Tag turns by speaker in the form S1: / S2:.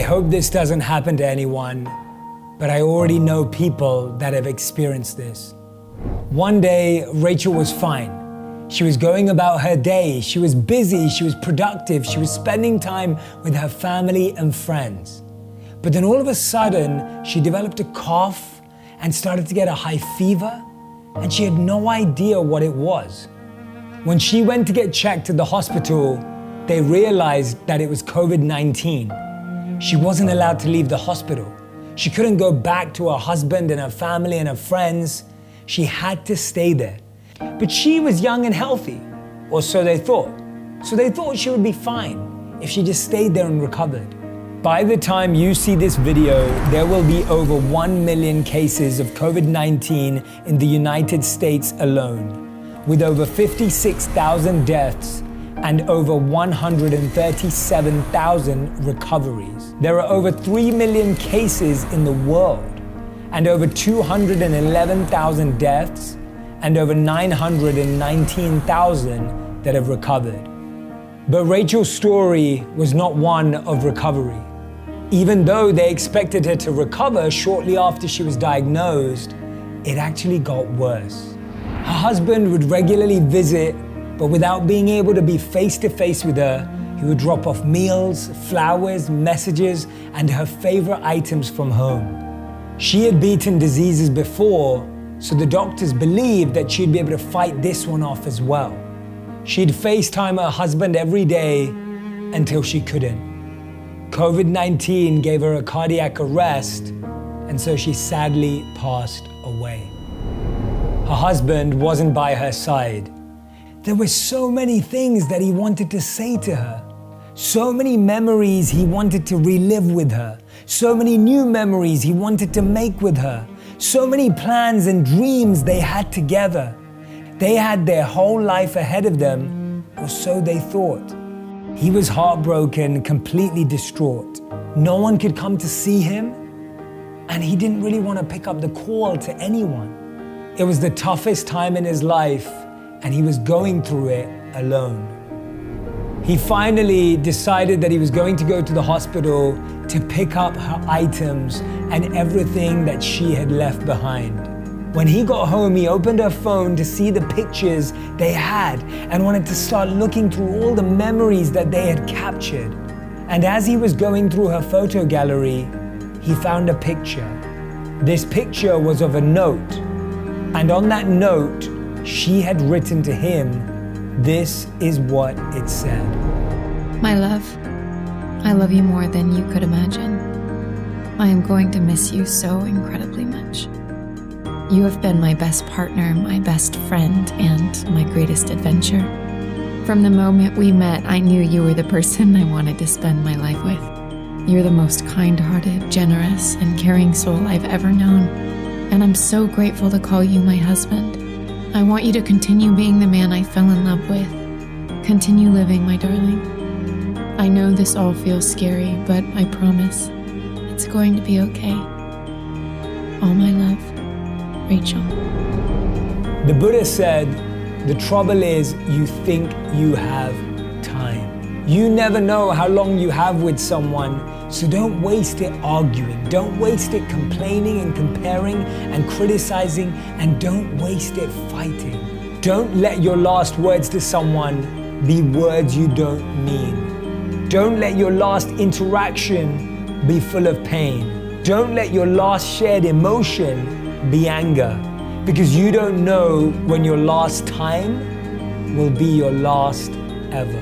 S1: hope this doesn't happen to anyone, but I already know people that have experienced this. One day, Rachel was fine. She was going about her day. She was busy, she was productive, she was spending time with her family and friends. But then all of a sudden, she developed a cough and started to get a high fever, and she had no idea what it was. When she went to get checked at the hospital, they realized that it was COVID-19. She wasn't allowed to leave the hospital. She couldn't go back to her husband and her family and her friends. She had to stay there. But she was young and healthy, or so they thought. So they thought she would be fine if she just stayed there and recovered. By the time you see this video, there will be over 1 million cases of COVID-19 in the United States alone, with over 56,000 deaths and over 137,000 recoveries. There are over 3 million cases in the world and over 211,000 deaths and over 919,000 that have recovered. But Rachel's story was not one of recovery. Even though they expected her to recover shortly after she was diagnosed, it actually got worse. Her husband would regularly visit, but without being able to be face-to-face with her, he would drop off meals, flowers, messages, and her favorite items from home. She had beaten diseases before, so the doctors believed that she'd be able to fight this one off as well. She'd FaceTime her husband every day until she couldn't. COVID-19 gave her a cardiac arrest, and so she sadly passed away. Her husband wasn't by her side. There were so many things that he wanted to say to her, so many memories he wanted to relive with her, so many new memories he wanted to make with her, so many plans and dreams they had together. They had their whole life ahead of them, or so they thought. He was heartbroken, completely distraught. No one could come to see him, and he didn't really want to pick up the call to anyone. It was the toughest time in his life, and he was going through it alone. He finally decided that he was going to go to the hospital to pick up her items and everything that she had left behind. When he got home, he opened her phone to see the pictures they had and wanted to start looking through all the memories that they had captured. And as he was going through her photo gallery, he found a picture. This picture was of a note, and on that note, she had written to him, this is what it said.
S2: My love, I love you more than you could imagine. I am going to miss you so incredibly much. You have been my best partner, my best friend, and my greatest adventure. From the moment we met, I knew you were the person I wanted to spend my life with. You're the most kind-hearted, generous, and caring soul I've ever known, and I'm so grateful to call you my husband. I want you to continue being the man I fell in love with. Continue living, my darling. I know this all feels scary, but I promise it's going to be okay. All my love, Rachel.
S1: The Buddha said, the trouble is you think you have time. You never know how long you have with someone, so don't waste it arguing. Don't waste it complaining and comparing and criticizing, and don't waste it fighting. Don't let your last words to someone be words you don't mean. Don't let your last interaction be full of pain. Don't let your last shared emotion be anger, because you don't know when your last time will be your last ever.